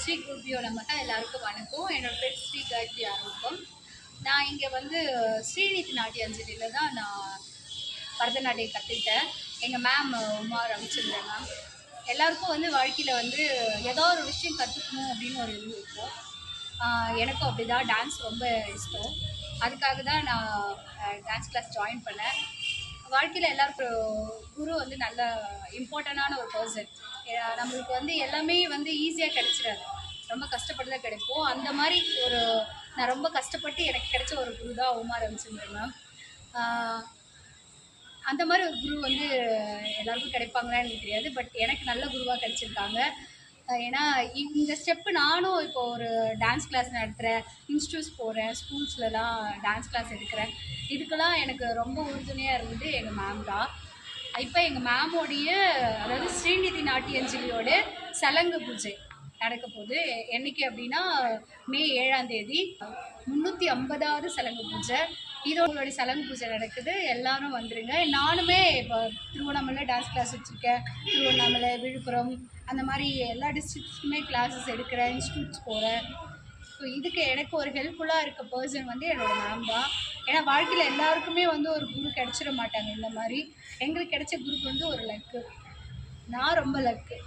ஸ்ரீ குருபியோ நமக. எல்லாருக்கும் வணக்கம். என்னோட பேர் ஸ்ரீ காயத்ரி ஆரம்பம். நான் இங்கே வந்து ஸ்ரீநிதி நாட்டியாஞ்சலியில் தான் நான் பரதநாட்டியம் கற்றுக்கிட்டேன். எங்கள் மேம் உமா ரவிச்சந்திரன் மேம். எல்லாருக்கும் வந்து வாழ்க்கையில் வந்து ஏதோ ஒரு விஷயம் கற்றுக்கணும் அப்படின்னு ஒரு இது இருக்கும். எனக்கும் அப்படி தான். டான்ஸ் ரொம்ப இஷ்டம். அதுக்காக தான் நான் டான்ஸ் கிளாஸ் ஜாயின் பண்ணேன். வாழ்க்கையில் எல்லாருக்கும் குரு வந்து நல்ல இம்பார்ட்டண்டான ஒரு பர்சன். நம்மளுக்கு வந்து எல்லாமே வந்து ஈஸியாக கிடைச்சிடாது, ரொம்ப கஷ்டப்பட்டு தான் கிடைக்கும். அந்த மாதிரி நான் ரொம்ப கஷ்டப்பட்டு எனக்கு கிடைச்ச ஒரு குரு தான் உமா ரவிச்சந்திரன் மேம். அந்த மாதிரி ஒரு குரு வந்து எல்லாருக்கும் கிடைப்பாங்களான்னு எனக்கு தெரியாது, பட் எனக்கு நல்ல குருவாக கிடைச்சிருக்காங்க. ஏன்னா இந்த ஸ்டெப்பு நானும் இப்போ ஒரு டான்ஸ் கிளாஸ் நடத்துகிறேன், இன்ஸ்டியூட்ஸ் போகிறேன், ஸ்கூல்ஸ்லலாம் டான்ஸ் கிளாஸ் எடுக்கிறேன். இதுக்கெல்லாம் எனக்கு ரொம்ப உறுதுணையாக இருந்தது எங்கள் மேம் தான். இப்போ எங்கள் மேமோடைய, அதாவது ஸ்ரீநிதி நாட்டியாஞ்சலியோட சலங்கு பூஜை நடக்க போகுது. என்றைக்கு அப்படின்னா மே 7ஆம் தேதி 350வது சலங்கு பூஜை. இதோடைய சலங்கு பூஜை நடக்குது. எல்லாரும் வந்துடுங்க. நானுமே இப்போ திருவண்ணாமலை டான்ஸ் கிளாஸ் வச்சுருக்கேன். திருவண்ணாமலை, விழுப்புரம், அந்த மாதிரி எல்லா டிஸ்ட்ரிக்ட்ஸுக்குமே கிளாஸஸ் எடுக்கிறேன், இன்ஸ்டியூட்ஸ் போகிறேன். ஸோ இதுக்கு எனக்கு ஒரு ஹெல்ப்ஃபுல்லாக இருக்க பர்சன் வந்து என்னோடய மேம் தான். ஏன்னா வாழ்க்கையில் எல்லாருக்குமே வந்து ஒரு குரு கிடச்சிட மாட்டாங்க. இந்த மாதிரி எங்களுக்கு கிடைச்ச குரு வந்து ஒரு லக்கு. நான் ரொம்ப லக்கு.